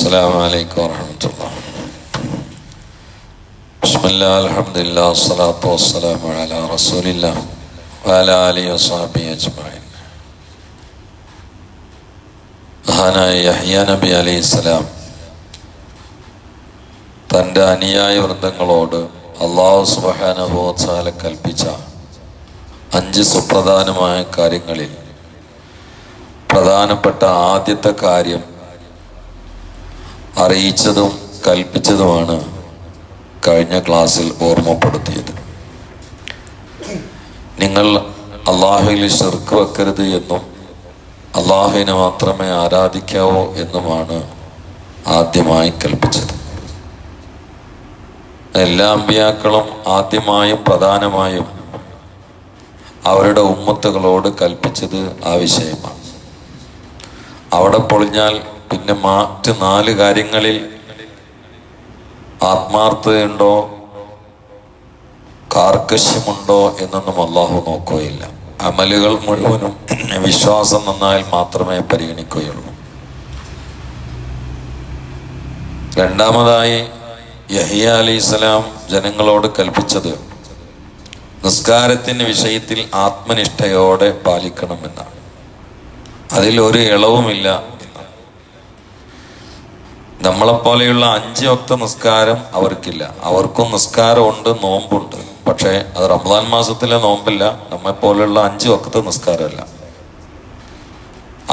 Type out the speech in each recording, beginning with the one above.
അസ്സലാമു അലൈക്കും വറഹ്മത്തുള്ളാഹി. ബിസ്മില്ലാഹി അൽഹംദുലില്ലാഹി വസ്സലാത്തു വസ്സലാമു അലാ റസൂലില്ലാഹി വഅലാ ആലിഹി വസ്സഹ്ബിഹി അജ്മഈൻ. മഹാനായ യഹ്യാ നബി അലൈഹിസ്സലാം തൻ്റെ അനുയായ വൃന്ദങ്ങളോട് അല്ലാഹു സുബ്ഹാനഹു വ തആല കൽപ്പിച്ച 5 സുപ്രധാനമായ കാര്യങ്ങളിൽ പ്രധാനപ്പെട്ട ആദ്യത്തെ കാര്യം അറിയിച്ചതും കൽപ്പിച്ചതുമാണ് കഴിഞ്ഞ ക്ലാസ്സിൽ ഓർമ്മപ്പെടുത്തിയത്. നിങ്ങൾ അള്ളാഹുവിൽ ശിർക്ക് വെക്കരുത് എന്നും അള്ളാഹുവിനെ മാത്രമേ ആരാധിക്കാവൂ എന്നുമാണ് ആദ്യമായി കൽപ്പിച്ചത്. എല്ലാ അമ്പിയാക്കളും ആദ്യമായും പ്രധാനമായും അവരുടെ ഉമ്മത്തുകളോട് കൽപ്പിച്ചത് ആ വിഷയമാണ്. അവിടെ പൊളിഞ്ഞാൽ പിന്നെ മറ്റ് 4 കാര്യങ്ങളിൽ ആത്മാർത്ഥതയുണ്ടോ കാർക്കശ്യമുണ്ടോ എന്നൊന്നും അള്ളാഹു നോക്കുകയില്ല. അമലുകൾ മുഴുവനും വിശ്വാസം നന്നായാൽ മാത്രമേ പരിഗണിക്കുകയുള്ളൂ. രണ്ടാമതായി യഹ്യാ അലൈഹിസ്സലാം ജനങ്ങളോട് കൽപ്പിച്ചത് നിസ്കാരത്തിന്റെ വിഷയത്തിൽ ആത്മനിഷ്ഠയോടെ പാലിക്കണമെന്നാണ്. അതിൽ ഒരു ഇളവുമില്ല. നമ്മളെപ്പോലെയുള്ള 5 വക്ത നിസ്കാരം അവർക്കില്ല. അവർക്കും നിസ്കാരമുണ്ട്, നോമ്പുണ്ട്. പക്ഷേ അത് റമദാൻ മാസത്തിലെ നോമ്പല്ല, നമ്മെപ്പോലെയുള്ള 5 വക്ത നിസ്കാരമല്ല.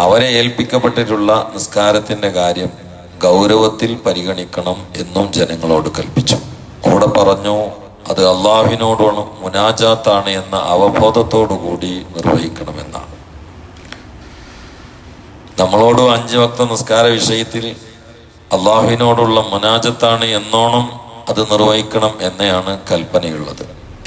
അവരെ ഏൽപ്പിക്കപ്പെട്ടിട്ടുള്ള നിസ്കാരത്തിന്റെ കാര്യം ഗൗരവത്തിൽ പരിഗണിക്കണം എന്നും ജനങ്ങളോട് കൽപ്പിച്ചു. കൂടെ പറഞ്ഞു അത് അള്ളാഹുവിനോടാണ് മുനാജാത്താണ് എന്ന അവബോധത്തോടു കൂടി നിർവഹിക്കണമെന്നാണ്. നമ്മളോട് 5 വക്ത നിസ്കാര വിഷയത്തിൽ അള്ളാഹുവിനോടുള്ള മുനാജത്താണ് എന്നോണം അത് നിർവഹിക്കണം എന്നയാണ് കൽപ്പനയുള്ളത്.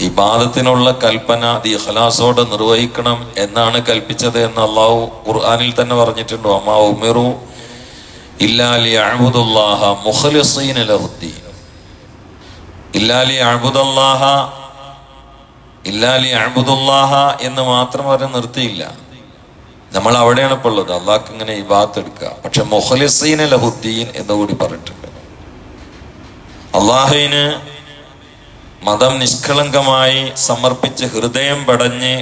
ഇബാദത്തിനുള്ള കൽപ്പന അത് ഇഖ്ലാസോടെ നിർവഹിക്കണം എന്നാണ് കൽപ്പിച്ചത് എന്ന് അള്ളാഹു ഖുർആനിൽ തന്നെ പറഞ്ഞിട്ടുണ്ട്. വമാ ഉമിറു ഇല്ലാ ലിയഅ്ബുദുല്ലാഹ മുഖ്ലിസീന ലഹുദ്ദീൻ. ഇല്ലാ ലിയഅ്ബുദുല്ലാഹ എന്ന് മാത്രം പറഞ്ഞ് നിർത്തിയില്ല. നമ്മൾ അവിടെയാണ് ഇപ്പോൾ ഉള്ളത്. അള്ളാഹ്ക്ക് ഇങ്ങനെ ഇബാദത്ത് എടുക്കുക. പക്ഷെ മുഖ്ലിസീന ലഹുദ്ദീൻ എന്നുകൂടി പറഞ്ഞിട്ടുണ്ട്. അള്ളാഹുവിന് മതം നിഷ്കളങ്കമായി സമർപ്പിച്ച് ഹൃദയം പടഞ്ഞ്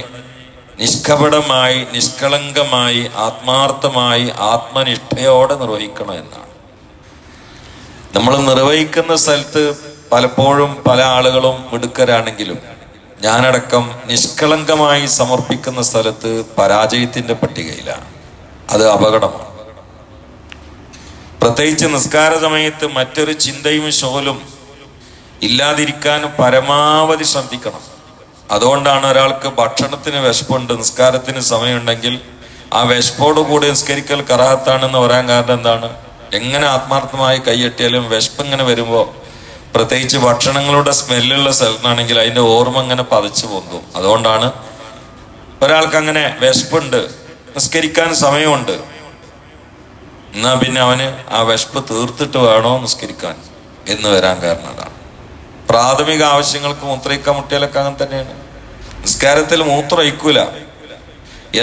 നിഷ്കപടമായി നിഷ്കളങ്കമായി ആത്മാർത്ഥമായി ആത്മനിഷ്ഠയോടെ നിർവഹിക്കണം എന്നാണ്. നമ്മൾ നിർവഹിക്കുന്ന സ്ഥലത്ത് പലപ്പോഴും പല ആളുകളും മിടുക്കരാണെങ്കിലും ഞാനടക്കം നിഷ്കളങ്കമായി സമർപ്പിക്കുന്ന സ്ഥലത്ത് പരാജയത്തിന്റെ പട്ടികയിലാണ്. അത് അപകടമാണ്. പ്രത്യേകിച്ച് നിസ്കാര സമയത്ത് മറ്റൊരു ചിന്തയും ശോലും ഇല്ലാതിരിക്കാൻ പരമാവധി ശ്രദ്ധിക്കണം. അതുകൊണ്ടാണ് ഒരാൾക്ക് ഭക്ഷണത്തിന് വിശപ്പുണ്ട്, നിസ്കാരത്തിന് സമയമുണ്ടെങ്കിൽ ആ വിശപ്പോട് കൂടി നിസ്കരിക്കൽ കറാഹത്താണെന്ന് പറയാൻ കാരണം എന്താണ്? എങ്ങനെ ആത്മാർത്ഥമായി കൈയെട്ടിയാലും വിശപ്പ് ഇങ്ങനെ വരുമ്പോൾ, പ്രത്യേകിച്ച് ഭക്ഷണങ്ങളുടെ സ്മെല്ലുള്ള സ്ഥലത്താണെങ്കിൽ അതിന്റെ ഓർമ്മ ഇങ്ങനെ പതച്ചു പൊന്തും. അതുകൊണ്ടാണ് ഒരാൾക്ക് അങ്ങനെ വിശപ്പുണ്ട്, നിസ്കരിക്കാൻ സമയമുണ്ട്, എന്നാ പിന്നെ അവന് ആ വിശപ്പ് തീർത്തിട്ട് വേണോ നിസ്കരിക്കാൻ എന്ന് വരാൻ കാരണം അതാണ്. പ്രാഥമിക ആവശ്യങ്ങൾക്ക് മൂത്രയിക്കാൻ മുട്ടിയാലൊക്കെ അങ്ങനെ തന്നെയാണ്. നിസ്കാരത്തിൽ മൂത്രയിക്കൂല,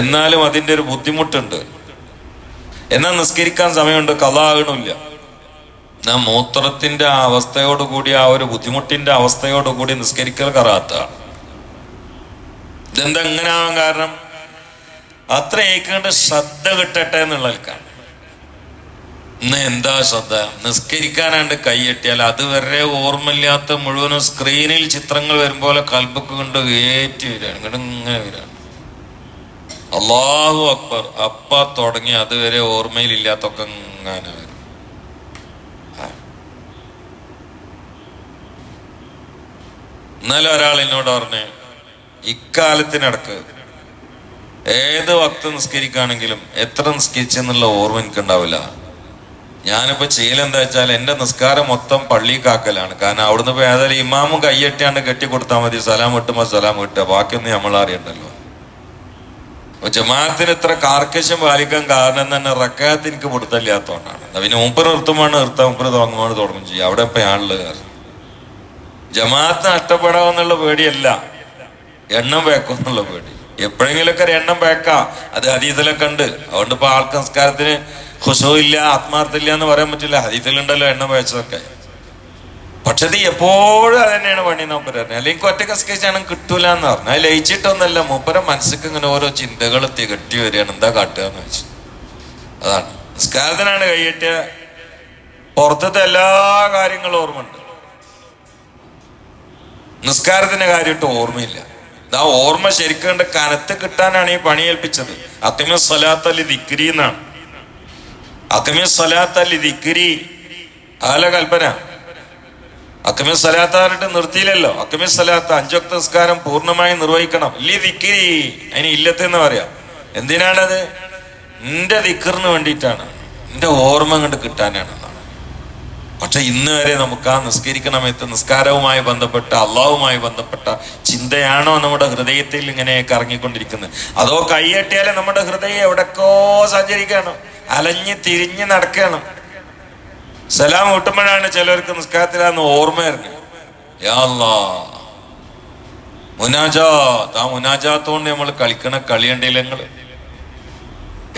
എന്നാലും അതിൻ്റെ ഒരു ബുദ്ധിമുട്ടുണ്ട്. എന്നാൽ നിസ്കരിക്കാൻ സമയമുണ്ട്, ഖളാ ആകണില്ല. ആ മൂത്രത്തിന്റെ ആ അവസ്ഥയോടുകൂടി, ആ ഒരു ബുദ്ധിമുട്ടിന്റെ അവസ്ഥയോടുകൂടി നിസ്കരിക്കൽ കറാത്താണ്. ഇതെന്താ എങ്ങനെ ആവാൻ കാരണം? അത്ര ഏക്കേണ്ട ശ്രദ്ധ കിട്ടട്ടെ എന്നുള്ളവർക്കാണ്. ഇന്ന് എന്താ ശ്രദ്ധ? നിസ്കരിക്കാനാണ്ട് കൈയെട്ടിയാൽ അതുവരെ ഓർമ്മയില്ലാത്ത മുഴുവനും സ്ക്രീനിൽ ചിത്രങ്ങൾ വരുമ്പോലെ കൽബക്ക് കൊണ്ട് ഏറ്റി വരികയാണ്, ഇങ്ങോട്ട് ഇങ്ങനെ വരികയാണ്. അല്ലാഹു അക്ബർ അപ്പ തുടങ്ങി അതുവരെ ഓർമ്മയിലില്ലാത്തൊക്കെ ഇങ്ങനെ വരും. ഇന്നലെ ഒരാൾ എന്നോട് പറഞ്ഞ്, ഇക്കാലത്തിനടക്ക് ഏത് വക്ത് നിസ്കരിക്കുകയാണെങ്കിലും എത്ര നിസ്കരിച്ചെന്നുള്ള ഓർമ്മ എനിക്കുണ്ടാവില്ല. ഞാനിപ്പോ ചെയ്യലെന്താ വെച്ചാൽ എന്റെ നിസ്കാരം മൊത്തം പള്ളി കാക്കലാണ്. കാരണം അവിടുന്ന് ഇപ്പൊ ഏതായാലും ഇമാമും കയ്യെട്ടിയാണ്ട് കെട്ടി കൊടുത്താൽ മതി, സലാം കിട്ടുമ്പോ സലാം കിട്ടുക, ബാക്കിയൊന്നും നമ്മളറിയണ്ടല്ലോ. അപ്പൊ ജമാഅത്തിന് ഇത്ര കാർക്കശ്യം പാലിക്കാൻ കാരണം തന്നെ റക്കാത്ത് എനിക്ക് പിടുത്തല്ലാത്തതുകൊണ്ടാണ്. പിന്നെ മൂപ്പര് നിർത്തുമ്പോൾ നിർത്താം, മൂപ്പര് തുടങ്ങുമ്പോൾ തുടങ്ങും ചെയ്യും. അവിടെ ഇപ്പൊ ആളുള്ള കാരണം ജമാഅത്ത് നഷ്ടപ്പെടാമെന്നുള്ള പേടിയല്ല, എണ്ണം വേക്കുന്നുള്ള പേടി. എപ്പോഴെങ്കിലൊക്കെ ഒരു എണ്ണം വേക്കാം, അത് ഹദീസിലൊക്കെ ഉണ്ട്. അതുകൊണ്ട് ഇപ്പൊ ആൾക്ക് സംസ്കാരത്തിന് ഖുശൂ ഇല്ല, ആത്മാർത്ഥമില്ല എന്ന് പറയാൻ പറ്റില്ല. ഹദീസിലുണ്ടല്ലോ എണ്ണ പഴച്ചതൊക്കെ. പക്ഷെ ഇത് എപ്പോഴും അത് തന്നെയാണ് പണി നോക്കി പറഞ്ഞത്. അല്ലെങ്കിൽ ഒറ്റ സ്കെച്ചാണെങ്കിൽ കിട്ടൂല എന്ന് പറഞ്ഞു. അത് ലയിച്ചിട്ടൊന്നല്ല, മൂപ്പര മനസ്സിക്ക് ഇങ്ങനെ ഓരോ ചിന്തകൾ തികട്ടി വരികയാണ്. എന്താ കാട്ടുക എന്ന് വെച്ചു. അതാണ് നിസ്കാരത്തിനാണ് കൈയ്യറ്റിയ പുറത്തത്തെ എല്ലാ കാര്യങ്ങളും ഓർമ്മയുണ്ട്, നിസ്കാരത്തിന്റെ കാര്യമായിട്ട് ഓർമ്മയില്ല. ആ ഓർമ്മ ശരിക്കും കനത്ത് കിട്ടാനാണ് ഈ പണി ഏൽപ്പിച്ചത്. അഖിമി സ്വലാത്ത ലി ദിക്രി എന്നാണ്. അഖിമി സ്വലാത്ത ലി ദിക്രി ആല കൽപ്പന. അഖിമി സ്വലാത്ത പറഞ്ഞിട്ട് നിർത്തിയില്ലല്ലോ. അഖിമി സ്വലാത്ത 5 വക്ത് നിസ്കാരം പൂർണ്ണമായി നിർവഹിക്കണം. ലി ദിക്രി, അതിന് ഇല്ലത്തെന്ന് പറയാം. എന്തിനാണത്? നിന്റെ ദിക്റിന് വേണ്ടിയിട്ടാണ്, നിന്റെ ഓർമ്മ കണ്ട് കിട്ടാനാണ്. പക്ഷെ ഇന്ന് വരെ നമുക്ക് ആ നിസ്കരിക്കണമെത്ത് നിസ്കാരവുമായി ബന്ധപ്പെട്ട അള്ളാഹുമായി ബന്ധപ്പെട്ട ചിന്തയാണോ നമ്മുടെ ഹൃദയത്തിൽ ഇങ്ങനെ കറങ്ങിക്കൊണ്ടിരിക്കുന്നത്? അതോ കൈയ്യട്ടിയാലേ നമ്മുടെ ഹൃദയം എവിടേക്കോ സഞ്ചരിക്കണം, അലഞ്ഞ് തിരിഞ്ഞ് നടക്കണം. സലാം കൂട്ടുമ്പോഴാണ് ചിലർക്ക് നിസ്കാരത്തിലാന്ന് ഓർമ്മ വരുന്നത്. യാ അല്ലാഹ്, മുനാജാത്ത്. ആ മുനാജാത്തോണ്ട് നമ്മൾ കളിക്കണ കളിയുണ്ടല്ലേ നിങ്ങള്?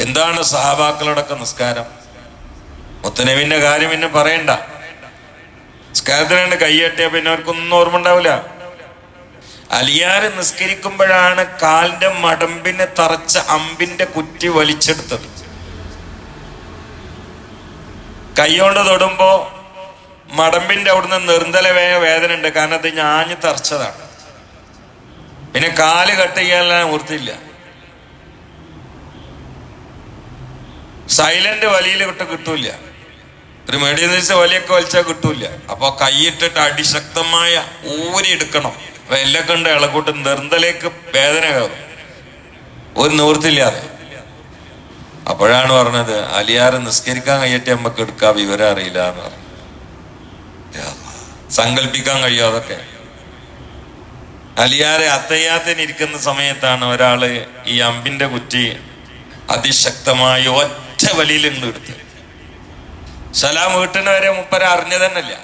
എന്താണ് സഹാബാക്കളോടൊക്കെ നിസ്കാരം? മുത്തനബിന്റെ കാര്യം പിന്നെ പറയണ്ട. നിസ്കാരത്തിനാണ്ട് കൈയ്യട്ടിയ പിന്നെ അവർക്കൊന്നും ഓർമ്മ ഉണ്ടാവില്ല. അലിയാര് നിസ്കരിക്കുമ്പോഴാണ് കാലിന്റെ മടമ്പിനെ തറച്ച അമ്പിന്റെ കുറ്റി വലിച്ചെടുത്തത്. കൈകൊണ്ട് തൊടുമ്പോ മടമ്പിന്റെ അവിടുന്ന് നിർന്തല വേദന ഉണ്ട്, കാരണം അത് ഞാഞ്ഞ് തറച്ചതാണ്. പിന്നെ കാല് കട്ട് ചെയ്യാൻ ഓർത്തില്ല. സൈലന്റ് വലിയിൽ കിട്ടൂല, ഒരു മീഡിയം സൈസ് വലിയൊക്കെ വലിച്ചാൽ കിട്ടൂല. അപ്പൊ കൈയിട്ടിട്ട് അടിശക്തമായ ഊരി എടുക്കണം. അപ്പൊ എല്ലാം കണ്ട് ഇളക്കൂട്ട് നിർന്തലേക്ക് വേദന കയറും, ഒരു നിവൃത്തില്ലാതെ. അപ്പോഴാണ് പറഞ്ഞത് അലിയാറ് നിസ്കരിക്കാൻ കഴിയട്ടെ നമുക്ക് എടുക്കാൻ വിവരം അറിയില്ല എന്ന് പറഞ്ഞു. സങ്കല്പിക്കാൻ കഴിയും അതൊക്കെ. അലിയാരെ അത്തയ്യാത്തിന് ഇരിക്കുന്ന സമയത്താണ് ഒരാള് ഈ അമ്പിന്റെ കുറ്റി അതിശക്തമായി ഒറ്റ വലിയിൽ നിന്ന് എടുത്ത് സലാം വീട്ടുന്നവരെ മുപ്പര അറിഞ്ഞ തന്നെയല്ല.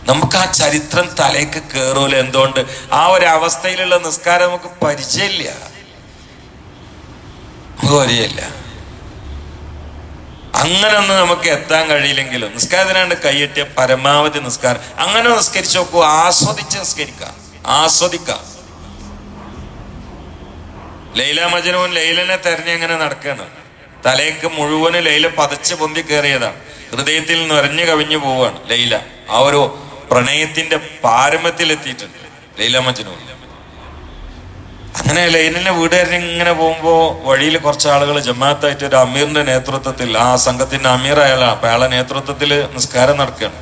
നമുക്ക് ആ ചരിത്രം തലേക്ക് കയറൂല. എന്തുകൊണ്ട്? ആ ഒരു അവസ്ഥയിലുള്ള നിസ്കാരം നമുക്ക് പരിചയമില്ല, നമുക്ക് പരിചയമില്ല. അങ്ങനെ ഒന്നും നമുക്ക് എത്താൻ കഴിയില്ലെങ്കിലും നിസ്കാരത്തിനാണ്ട് കൈയ്യട്ടിയ പരമാവധി നിസ്കാരം അങ്ങനെ നിസ്കരിച്ചു നോക്കൂ. ആസ്വദിച്ച് നിസ്കരിക്കാം, ആസ്വദിക്കാം. ലൈല മജ്നൂൻ ലൈലനെ തെരഞ്ഞ് എങ്ങനെ നടക്കുകയാണ്. തലേക്ക് മുഴുവന് ലൈല പതച്ച് പൊന്തി കയറിയതാണ്. ഹൃദയത്തിൽ നിറഞ്ഞു കവിഞ്ഞു പോവാണ് ലൈല. ആ ഒരു പ്രണയത്തിന്റെ പാരമ്യത്തിൽ എത്തിയിട്ടുണ്ട് ലൈല മജ്നൂൻ. അങ്ങനെ ലൈലിന്റെ വീടുകാരൻ ഇങ്ങനെ പോകുമ്പോ വഴിയിൽ കുറച്ച് ആളുകൾ ജമാഅത്തായിട്ട് ഒരു അമീറിന്റെ നേതൃത്വത്തിൽ, ആ സംഘത്തിന്റെ അമീർ അയാളാണ്, അപ്പൊ അയാളെ നേതൃത്വത്തിൽ നിസ്കാരം നടക്കുകയാണ്.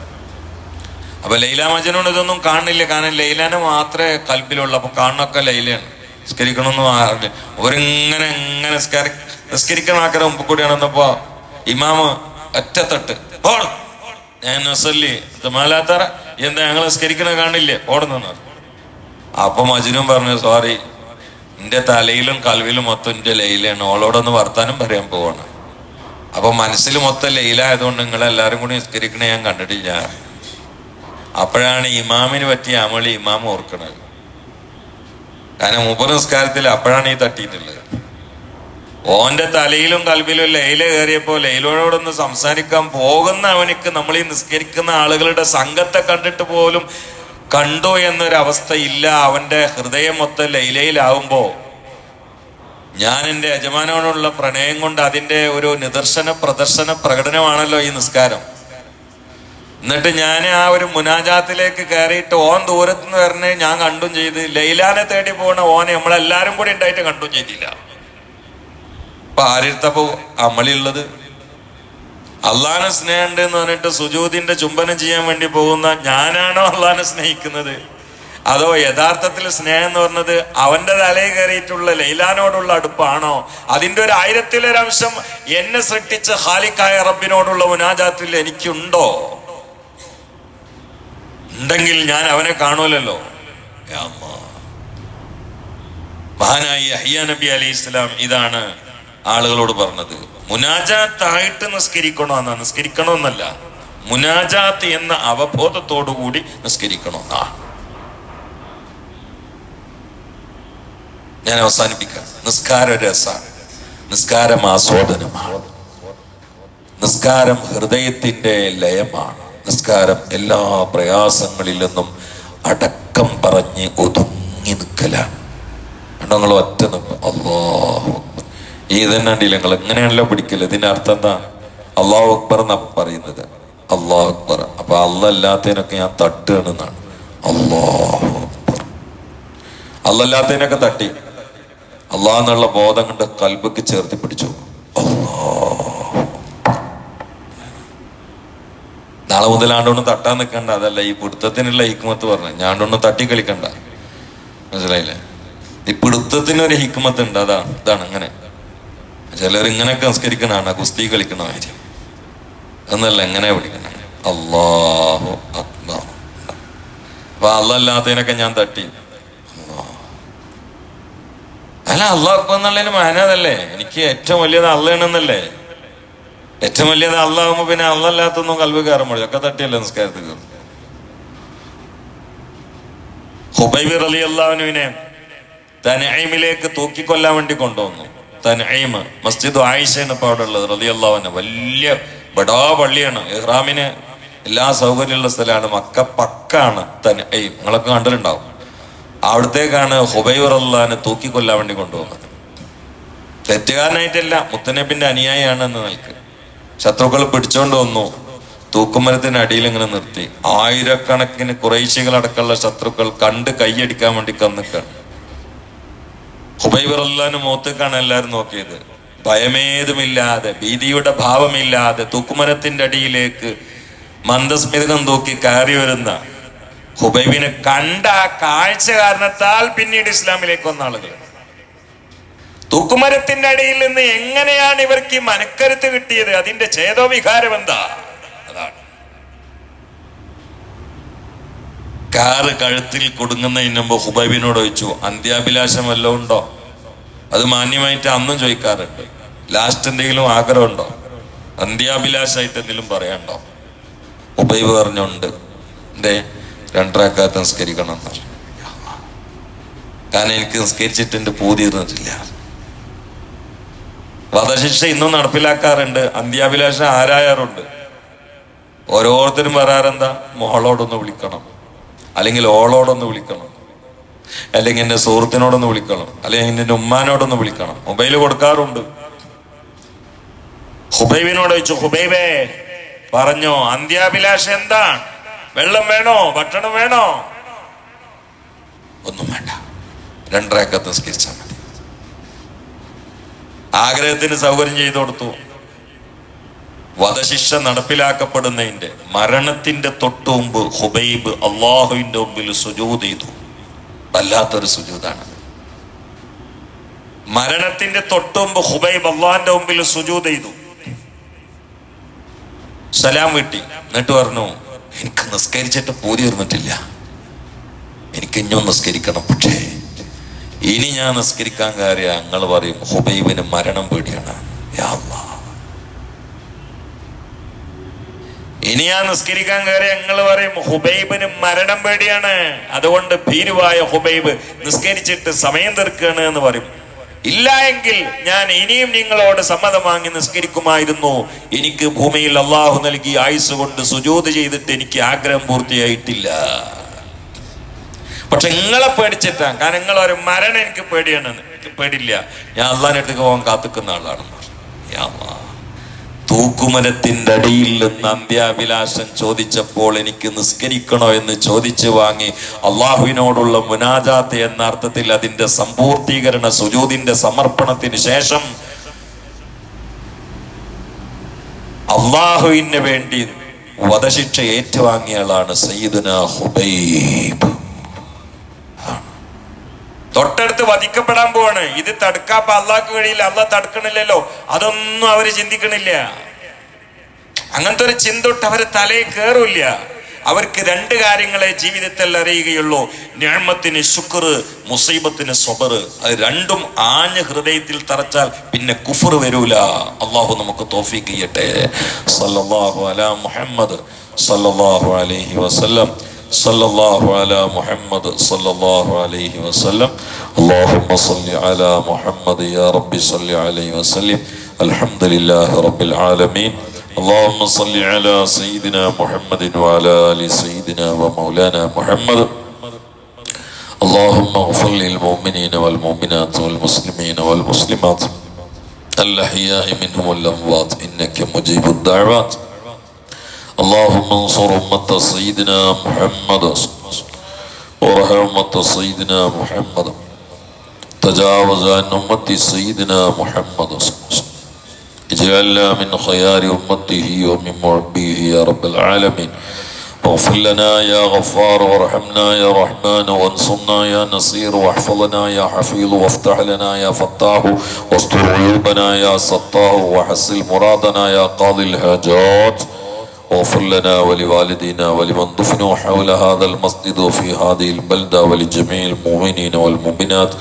അപ്പൊ ലൈല മജ്നൂൻ ഇതൊന്നും കാണുന്നില്ല, കാരണം ലൈലാനെ മാത്രമേ കൽബിലുള്ളൂ. അപ്പൊ കാണുന്നൊക്കെ ലൈലയാണ്. നിസ്കരിക്കണമെന്നും ആറില്ല. അവരിങ്ങനെ ഇങ്ങനെ നിസ്കരിക്കണ ആക്കര മുമ്പ് കൂടിയാണ് വന്നപ്പോ ഇമാമ് ഒറ്റത്തട്ട് ഞാൻ നസല്ലി മാലാത്തറ എന്താ ഞങ്ങൾ നിസ്കരിക്കണ കാണില്ലേ ഓടുന്നു. അപ്പൊ മജ്നൂൻ പറഞ്ഞു, സോറി, എന്റെ തലയിലും കൽവിലും മൊത്തം എന്റെ ലൈലാണ്, ഓളോടൊന്ന് വർത്താനം പറയാൻ പോവാണ്. അപ്പൊ മനസ്സിൽ മൊത്തം ലൈല ആയതുകൊണ്ട് നിങ്ങളെല്ലാരും കൂടി നിസ്കരിക്കണ ഞാൻ കണ്ടിട്ടില്ല. അപ്പോഴാണ് ഇമാമിന് പറ്റിയ അമളി ഇമാം ഓർക്കണത്. കാരണം മൂപ്പർ നിസ്കാരത്തിൽ അപ്പോഴാണ് ഈ തട്ടിയിട്ടുള്ളത്. ഓന്റെ തലയിലും കൽബിലും ലൈല കയറിയപ്പോ ലൈലോടൊന്ന് സംസാരിക്കാൻ പോകുന്ന അവനിക്ക് നമ്മൾ ഈ നിസ്കരിക്കുന്ന ആളുകളുടെ സംഘത്തെ കണ്ടിട്ട് പോലും കണ്ടു എന്നൊരവസ്ഥ ഇല്ല. അവന്റെ ഹൃദയം മൊത്തം ലൈലയിലാവുമ്പോ ഞാൻ എൻ്റെ യജമാനോടുള്ള പ്രണയം കൊണ്ട് അതിൻ്റെ ഒരു പ്രദർശന പ്രകടനമാണല്ലോ ഈ നിസ്കാരം. എന്നിട്ട് ഞാൻ ആ ഒരു മുനാജാത്തിലേക്ക് കയറിയിട്ട് ഓൻ ദൂരത്തുനിന്ന് വരണേ ഞാൻ കണ്ടും ചെയ്ത്, ലൈലാനെ തേടി പോണ ഓനെ നമ്മളെല്ലാരും കൂടി ഉണ്ടായിട്ട് കണ്ടും ചെയ്തില്ല. അപ്പൊ ആരെടുത്തപ്പോ അമളിയുള്ളത്? അള്ളാനെ സ്നേഹമുണ്ട് എന്ന് പറഞ്ഞിട്ട് സുജൂദിന്റെ ചുംബനം ചെയ്യാൻ വേണ്ടി പോകുന്ന ഞാനാണോ അള്ളാനെ സ്നേഹിക്കുന്നത്? അതോ യഥാർത്ഥത്തിൽ സ്നേഹം എന്ന് പറഞ്ഞത് അവന്റെ തലയിൽ കയറിയിട്ടുള്ള ലൈലാനോടുള്ള അടുപ്പാണോ? അതിന്റെ ഒരു 1000-ൽ-1 അംശം എന്നെ സൃഷ്ടിച്ച ഖാലിഖായ റബ്ബിനോടുള്ള മുനാജാത്തിൽ എനിക്കുണ്ടോ? ഉണ്ടെങ്കിൽ ഞാൻ അവനെ കാണൂലല്ലോ. മഹാനായ യഹ്യ നബി അലൈഹിസ്സലാം ഇതാണ് ആളുകളോട് പറഞ്ഞത്. മുനാജാത്തായിട്ട് നിസ്കരിക്കണോന്നാ, നിസ്കരിക്കണമെന്നല്ല, മുനാജാത്ത് എന്ന അവബോധത്തോടു കൂടി നിസ്കരിക്കണമെന്നാ. ഞാൻ അവസാനിപ്പിക്കാം. നിസ്കാര രസാണ്. നിസ്കാരം ആസ്വാദനമാണ്. നിസ്കാരം ഹൃദയത്തിന്റെ ലയമാണ്. നിസ്കാരം എല്ലാ പ്രയാസങ്ങളിൽ നിന്നും അടക്കം പറഞ്ഞ് ഒതുങ്ങി നിൽക്കലാണ്. നിങ്ങൾ ഒറ്റ നിൽക്കും. അല്ലാഹു അക്ബർ. ഈ തന്നെ ഉണ്ടല്ലോ, നിങ്ങൾ എങ്ങനെയാണല്ലോ പിടിക്കല്. ഇതിന്റെ അർത്ഥം എന്താ? അല്ലാഹു അക്ബർ എന്നാ പറയുന്നത്. അല്ലാഹു അക്ബർ. അപ്പൊ അല്ലാത്തതിനൊക്കെ ഞാൻ തട്ടുകയാണെന്നാണ്. അല്ലാഹു അക്ബർ. അല്ലാത്തതിനൊക്കെ തട്ടി അല്ലാഹ് എന്നുള്ള ബോധം കൊണ്ട് കൽബക്ക് ചേർത്തി പിടിച്ചു. നാളെ മുതൽ ആണ്ടൊന്നും തട്ടാൻ നിൽക്കണ്ട. അതല്ല ഈ പിടുത്തത്തിനുള്ള ഹിക്മത്ത് പറഞ്ഞു. ഞാണ്ടൊന്നും തട്ടി കളിക്കണ്ട. മനസ്സിലായില്ലേ? ഈ പിടുത്തത്തിനൊരു ഹിക്മത്ത് ഉണ്ട്. ഇതാണ് അങ്ങനെ. ചിലർ ഇങ്ങനെയൊക്കെ സംസ്കരിക്കണാണ് ഗുസ്തി കളിക്കണ കാര്യം എന്നല്ല, എങ്ങനെ പിടിക്കണം. അല്ലാഹു അക്ബർ. അപ്പൊ അല്ലാത്തതിനൊക്കെ ഞാൻ തട്ടി. അല്ല, അല്ലാഹു അക്ബർ എന്നുള്ളതിന് മാനതല്ലേ? എനിക്ക് ഏറ്റവും വലിയത് അള്ളയാണെന്നല്ലേ? ഏറ്റവും വലിയത് അള്ളാഹുമ്പോ പിന്നെ അള്ളല്ലാത്തൊന്നും കൽബ് കയറാൻ പാടില്ല. ഒക്കെ തട്ടിയല്ലേ നിസ്കാരത്തിൽ കയറും. ഹുബൈബ് റളിയല്ലാഹു അൻഹുവിനെ തൻഈമിലേക്ക് തൂക്കിക്കൊല്ലാൻ വേണ്ടി കൊണ്ടുവന്നു. തൻഈം മസ്ജിദ് ആയിഷയാണ് ഇപ്പൊ അവിടെ ഉള്ളത്. റളിയല്ലാഹു അൻഹ വലിയ ബടാ പള്ളിയാണ്. ഇഹ്റാമിന് എല്ലാ സൗകര്യമുള്ള സ്ഥലമാണ്. മക്ക പക്കാണ് തൻഈം. നിങ്ങളൊക്കെ കണ്ടിട്ടുണ്ടാവും. അവിടത്തേക്കാണ് ഹുബൈബ് റളിയല്ലാഹു അൻഹു തൂക്കിക്കൊല്ലാൻ വേണ്ടി കൊണ്ടുവന്നത്. തെറ്റുകാരനായിട്ടല്ല, മുത്തനബിന്റെ അനുയായിയാണ് എന്ന് നിൽക്ക്. ശത്രുക്കൾ പിടിച്ചോണ്ട് വന്നു. തൂക്കുമരത്തിന്റെ അടിയിൽ ഇങ്ങനെ നിർത്തി. ആയിരക്കണക്കിന് ഖുറൈശികളടക്കമുള്ള ശത്രുക്കൾ കണ്ട് കൈയടിക്കാൻ വേണ്ടി കന്നിക്കാണ്. ഹുബൈബ് റളിയല്ലാഹു അൻഹു മുഖത്തേക്കാണ് എല്ലാവരും നോക്കിയത്. ഭയമേതുമില്ലാതെ, ഭീതിയുടെ ഭാവമില്ലാതെ തൂക്കുമരത്തിന്റെ അടിയിലേക്ക് മന്ദസ്മിതകം തൂക്കി കയറി വരുന്ന ഹുബൈബിനെ കണ്ട ആ കാഴ്ച കാരണത്താൽ പിന്നീട് ഇസ്ലാമിലേക്ക് വന്ന ആളുകൾ. തൂക്കുമരത്തിന്റെ അടിയിൽ നിന്ന് എങ്ങനെയാണ് ഇവർക്ക് ഈ മനക്കരുത്ത് കിട്ടിയത്? അതിന്റെ ചേതോ വികാരം എന്താ? അതാണ് കാറ് കഴുത്തിൽ കൊടുങ്ങുന്നതിന് മുമ്പ് ഹുബൈബിനോട് ചോദിച്ചു, അന്ത്യാഭിലാഷം വല്ലതും ഉണ്ടോ? അത് മാന്യമായിട്ട് അന്നും ചോദിക്കാറുണ്ട്. ലാസ്റ്റ് എന്തെങ്കിലും ആഗ്രഹമുണ്ടോ? അന്ത്യാഭിലാഷമായിട്ട് എന്തെങ്കിലും പറയാനുണ്ടോ? ഹുബൈബ് പറഞ്ഞുണ്ട്. എന്തേ? 2 റക്അത്ത് നിസ്കരിക്കണം എന്ന് പറഞ്ഞു. കാരണം എനിക്ക് നിസ്കരിച്ചിട്ട് എന്റെ പൂതി തീർന്നിട്ടില്ല. വധശിക്ഷ ഇന്നും നടപ്പിലാക്കാറുണ്ട്. അന്ത്യാഭിലാഷം ആരായാറുണ്ട്. ഓരോരുത്തരും പറയാറെന്താ? മോളോടൊന്ന് വിളിക്കണം, അല്ലെങ്കിൽ ഓളോടൊന്ന് വിളിക്കണം, അല്ലെങ്കിൽ എന്റെ സുഹൃത്തിനോടൊന്ന് വിളിക്കണം, അല്ലെങ്കിൽ എന്റെ ഉമ്മാനോടൊന്ന് വിളിക്കണം. മൊബൈല് കൊടുക്കാറുണ്ട്. ഹുബൈബിനോട് ചോദിച്ചു, ഹുബൈബേ പറഞ്ഞോ, അന്ത്യാഭിലാഷം എന്താണ്? വെള്ളം വേണോ? ഭക്ഷണം വേണോ? ഒന്നും വേണ്ട, 2 റക്അത്ത് നിസ്കരിച്ചാൽ മതി. ആഗ്രഹത്തിന് സൗകര്യം ചെയ്തു കൊടുത്തു. വധശിക്ഷ നടപ്പിലാക്കപ്പെടുന്നതിന്റെ മരണത്തിന്റെ തൊട്ടു മുമ്പ് ഹുബൈബ് അള്ളാഹുവിന്റെ മുമ്പിൽ സുജൂദ് ചെയ്തു. വല്ലാത്തൊരു സുജൂദാണ്. മരണത്തിന്റെ തൊട്ടു മുമ്പ് ഹുബൈബ് അള്ളാഹിന്റെ മുമ്പിൽ സുജൂദ് ചെയ്തു. സലാം വീട്ടി. എന്നിട്ട് പറഞ്ഞു, എനിക്ക് നിസ്കരിച്ചിട്ട് പൂതി തീർന്നിട്ടില്ല, എനിക്ക് ഇഞ്ഞൊന്ന് നിസ്കരിക്കണം. പക്ഷേ ഇനി ഞാൻ നിസ്കരിക്കാൻ കാര്യം ഞങ്ങൾ പറയും ഹുബൈബിന് മരണം പേടിയാണ്. യാ അല്ലാഹ്, ഇനി ഞാൻ നിസ്കരിക്കാൻ കയറി ഞങ്ങൾ പറയും ഹുബൈബിന് മരണം പേടിയാണ്, അതുകൊണ്ട് ഭീരുവായ ഹുബൈബ് നിസ്കരിച്ചിട്ട് സമയം തീർക്കുകയാണ് എന്ന് പറയും. ഇല്ല എങ്കിൽ ഞാൻ ഇനിയും നിങ്ങളോട് സമ്മതം വാങ്ങി നിസ്കരിക്കുമായിരുന്നു. എനിക്ക് ഭൂമിയിൽ അള്ളാഹു നൽകി ആയുസ് കൊണ്ട് സുജൂദ് ചെയ്തിട്ട് എനിക്ക് ആഗ്രഹം പൂർത്തിയായിട്ടില്ല. പക്ഷെ നിങ്ങളെ പേടിച്ചിട്ടാ. കാരണം നിങ്ങൾ ഒരു മരണം എനിക്ക് പേടിയാണ്. എനിക്ക് പേടില്ല, ഞാൻ അള്ളാഹിന്റെ അടുത്തേക്ക് പോകാൻ കാത്തിക്കുന്ന ആളാണ്. തൂക്കുമരത്തിന്റെ അടിയിൽ നിന്ന് അന്ത്യാഭിലാഷം ചോദിച്ചപ്പോൾ എനിക്ക് നിസ്കരിക്കണോ എന്ന് ചോദിച്ചു വാങ്ങി അള്ളാഹുവിനോടുള്ള മുനാജാത്ത് എന്ന അർത്ഥത്തിൽ അതിന്റെ സമ്പൂർത്തീകരണ സുജൂദിന്റെ സമർപ്പണത്തിന് ശേഷം അള്ളാഹുവിന് വേണ്ടി വധശിക്ഷ ഏറ്റുവാങ്ങിയ ആളാണ് സയ്യിദുനാ ഹുബൈബ്. തൊട്ടടുത്ത് വധിക്കപ്പെടാൻ പോവാണ്. ഇത് തടുക്കാപ്പ അള്ളാഹ്ക്ക് കഴിയില്ല, അള്ളാഹ് തടുക്കണില്ലല്ലോ, അതൊന്നും അവര് ചിന്തിക്കണില്ല. അങ്ങനത്തെ ഒരു ചിന്തോട്ട് അവര് തലയിൽ കയറില്ല. അവർക്ക് 2 കാര്യങ്ങളെ ജീവിതത്തിൽ അറിയുകയുള്ളൂ: നിഅമത്തിന് ശുക്ർ, മുസീബത്തിന് സ്വബർ. അത് രണ്ടും ആഞ്ഞ ഹൃദയത്തിൽ തറച്ചാൽ പിന്നെ കുഫർ വരൂല. അള്ളാഹു നമുക്ക് തൗഫീഖ് ചെയ്യട്ടെ. സല്ലല്ലാഹു അലാ മുഹമ്മദ് സല്ലല്ലാഹു അലൈഹി വസല്ലം. സല്ലല്ലാഹു അലാ മുഹമ്മദ് സല്ലല്ലാഹു അലൈഹി വസല്ലം. അല്ലാഹുമ്മ സല്ലി അലാ മുഹമ്മദ് യാ റബ്ബി സല്ലി അലൈഹി വസല്ലം. അൽഹംദുലില്ലാഹി റബ്ബിൽ ആലമീൻ. اللهم صل على سيدنا محمد وعلى آل سيدنا ومولانا محمد. اللهم اغفر للمؤمنين والمؤمنات والمسلمين والمسلمات الأحياء منهم والأموات إنك مجيب الدعوات. اللهم انصر أمة سيدنا محمد وارحم أمة سيدنا محمد. تجاوز عن أمة سيدنا محمد. اجعلنا من خيار أمته ومن مربيه يا رب العالمين. واغفر لنا يا غفار وارحمنا يا رحمن وانصرنا يا نصير واحفظنا يا حفيظ وافتح لنا يا فتاح واستر عيوبنا يا ستار وحسن مرادنا يا قاضي الحاجات. واغفر لنا ولوالدينا ولمن دفنوا حول هذا المسجد وفي هذه البلدة ولجميع المؤمنين والمؤمنات.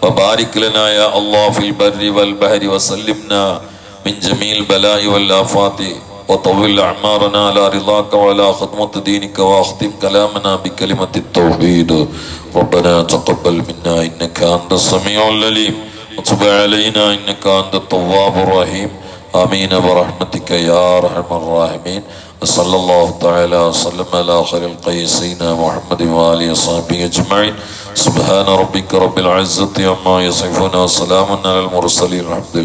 وبارك لنا يا الله في البر والبحر وسلمنا من جميع البلاء والآفات وطول أعمارنا على رضاك وعلى خدمة دينك واختم كلامنا بكلمة التوحيد. ربنا تقبل منا إنك أنت السميع العليم وتب علينا إنك أنت التواب الرحيم. آمين برحمتك يا أرحم الراحمين. صلى الله تعالى وسلم على خير الخلق سيدنا محمد وآله وصحبه أجمعين. سبحان ربك رب العزة عما يصفون وسلام على المرسلين. الحمد لله.